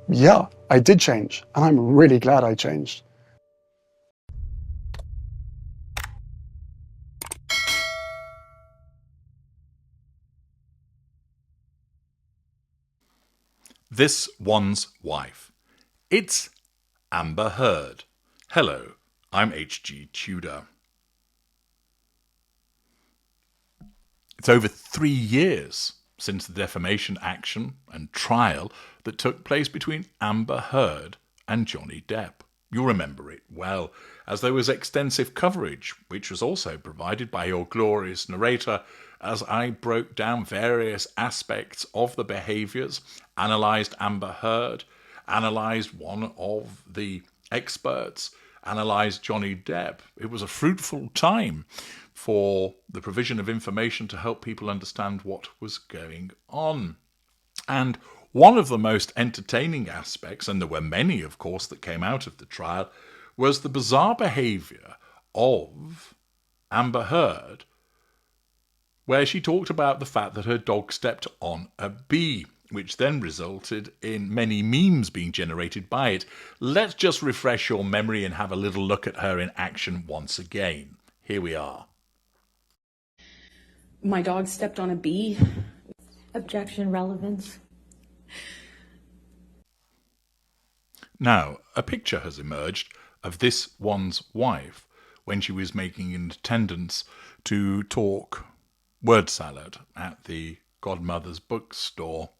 Yeah, I did change, and I'm really glad I changed. This one's wife. It's Amber Herad. Hello, I'm HG Tudor. It's over 3 years since the defamation action and trial that took place between Amber Heard and Johnny Depp. You'll remember it well, as there was extensive coverage, which was also provided by your glorious narrator, as I broke down various aspects of the behaviours, analysed Amber Heard, analysed one of the experts, analysed Johnny Depp. It was a fruitful time for the provision of information to help people understand what was going on. And one of the most entertaining aspects, and there were many, of course, that came out of the trial, was the bizarre behaviour of Amber Heard, where she talked about the fact that her dog stepped on a bee, which then resulted in many memes being generated by it. Let's just refresh your memory and have a little look at her in action once again. Here we are. My dog stepped on a bee. Objection, relevance. Now, a picture has emerged of this one's wife when she was making an attendance to talk word salad at the godmother's bookstore.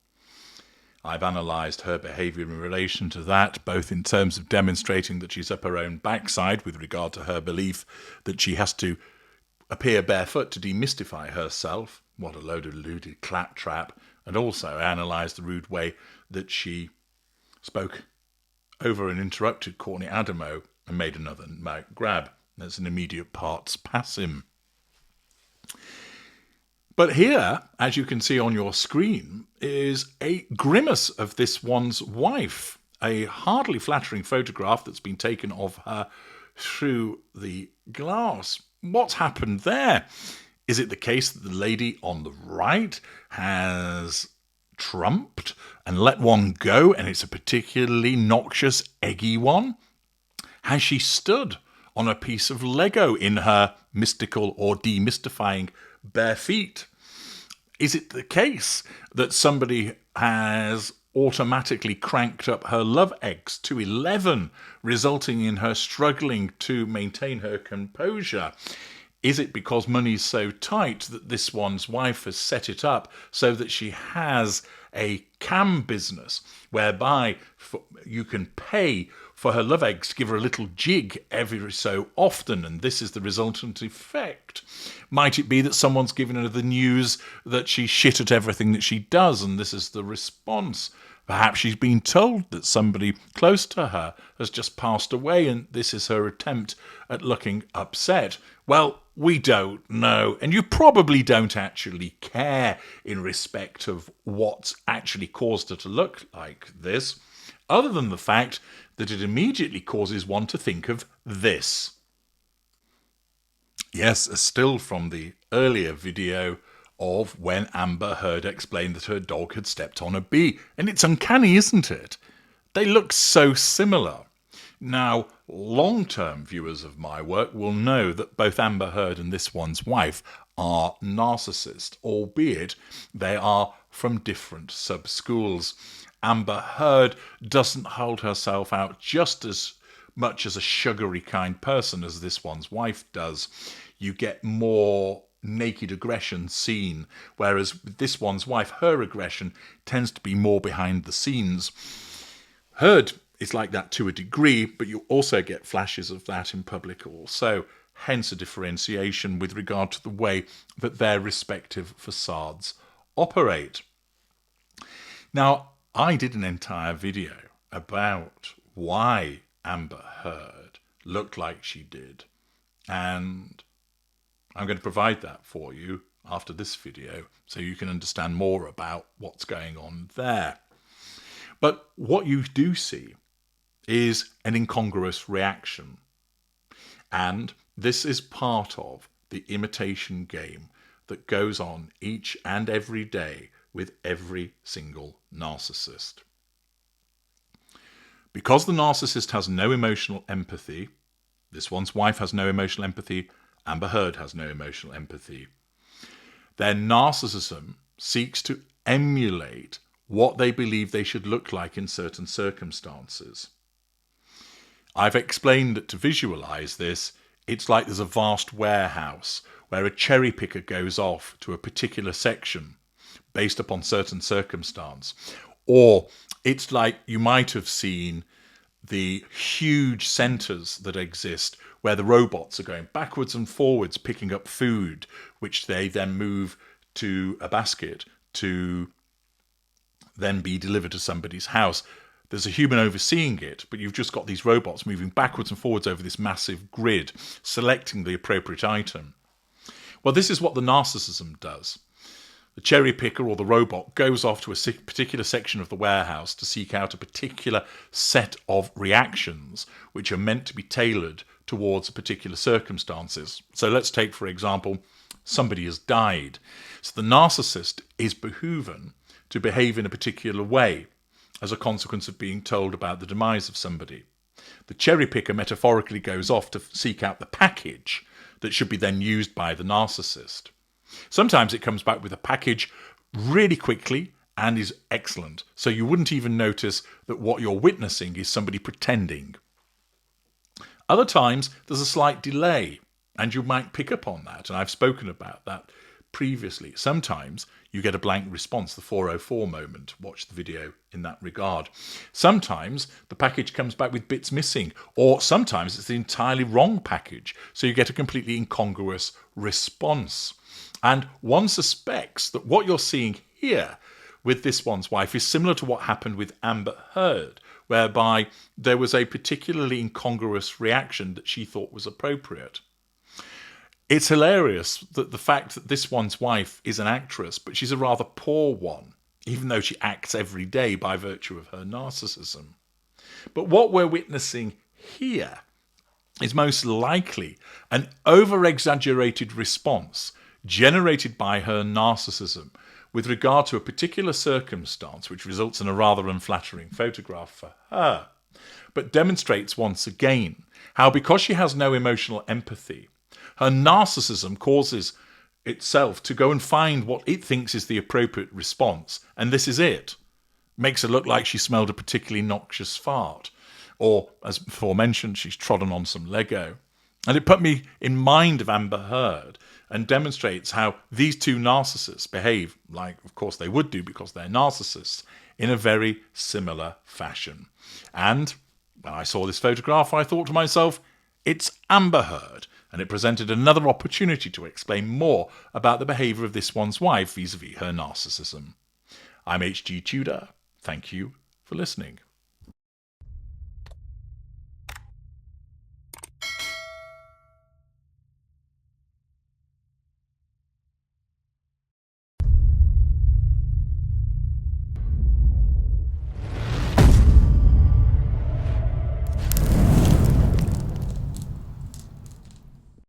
I've analysed her behaviour in relation to that, both in terms of demonstrating that she's up her own backside with regard to her belief that she has to appear barefoot to demystify herself. What a load of deluded claptrap. And also analysed the rude way that she spoke over and interrupted Courtney Adamo and made another mouth grab. That's an immediate parts pass him. But here, as you can see on your screen, is a grimace of this one's wife. A hardly flattering photograph that's been taken of her through the glass. What's happened there? Is it the case that the lady on the right has trumped and let one go, and it's a particularly noxious, eggy one? Has she stood on a piece of Lego in her mystical or demystifying bare feet? Is it the case that somebody has automatically cranked up her love eggs to 11, resulting in her struggling to maintain her composure? Is it because money's so tight that this one's wife has set it up so that she has a cam business whereby you can pay for her love eggs to give her a little jig every so often, and this is the resultant effect? Might it be that someone's given her the news that she's shit at everything that she does, and this is the response? Perhaps she's been told that somebody close to her has just passed away, and this is her attempt at looking upset. Well, we don't know, and you probably don't actually care in respect of what's actually caused her to look like this, other than the fact that it immediately causes one to think of this. Yes, a still from the earlier video of when Amber Heard explained that her dog had stepped on a bee. And it's uncanny, isn't it? They look so similar. Now, long-term viewers of my work will know that both Amber Heard and this one's wife are narcissists, albeit they are from different sub-schools. Amber Heard doesn't hold herself out just as much as a sugary kind person as this one's wife does. You get more naked aggression seen, whereas with this one's wife, her aggression tends to be more behind the scenes. Heard is like that to a degree, but you also get flashes of that in public also, hence a differentiation with regard to the way that their respective facades operate. Now, I did an entire video about why Amber Heard looked like she did, and I'm going to provide that for you after this video so you can understand more about what's going on there. But what you do see is an incongruous reaction. And this is part of the imitation game that goes on each and every day with every single narcissist. Because the narcissist has no emotional empathy, this one's wife has no emotional empathy, Amber Heard has no emotional empathy, their narcissism seeks to emulate what they believe they should look like in certain circumstances. I've explained that to visualize this, it's like there's a vast warehouse where a cherry picker goes off to a particular section based upon certain circumstance. Or it's like you might have seen the huge centres that exist where the robots are going backwards and forwards picking up food, which they then move to a basket to then be delivered to somebody's house. There's a human overseeing it, but you've just got these robots moving backwards and forwards over this massive grid, selecting the appropriate item. Well, this is what the narcissism does. The cherry picker or the robot goes off to a particular section of the warehouse to seek out a particular set of reactions which are meant to be tailored towards particular circumstances. So let's take, for example, somebody has died. So the narcissist is behooven to behave in a particular way as a consequence of being told about the demise of somebody. The cherry picker metaphorically goes off to seek out the package that should be then used by the narcissist. Sometimes it comes back with a package really quickly and is excellent, so you wouldn't even notice that what you're witnessing is somebody pretending. Other times there's a slight delay and you might pick up on that, and I've spoken about that previously. Sometimes you get a blank response, the 404 moment. Watch the video in that regard. Sometimes the package comes back with bits missing, or sometimes it's the entirely wrong package, so you get a completely incongruous response. And one suspects that what you're seeing here with this one's wife is similar to what happened with Amber Heard, whereby there was a particularly incongruous reaction that she thought was appropriate. It's hilarious that the fact that this one's wife is an actress, but she's a rather poor one, even though she acts every day by virtue of her narcissism. But what we're witnessing here is most likely an over-exaggerated response generated by her narcissism with regard to a particular circumstance, which results in a rather unflattering photograph for her, but demonstrates once again how, because she has no emotional empathy, her narcissism causes itself to go and find what it thinks is the appropriate response, and this is it. Makes her look like she smelled a particularly noxious fart, or, as before mentioned, she's trodden on some Lego. And it put me in mind of Amber Heard and demonstrates how these two narcissists behave, like of course they would do because they're narcissists, in a very similar fashion. And when I saw this photograph, I thought to myself, it's Amber Heard, and it presented another opportunity to explain more about the behaviour of this one's wife vis-à-vis her narcissism. I'm HG Tudor. Thank you for listening.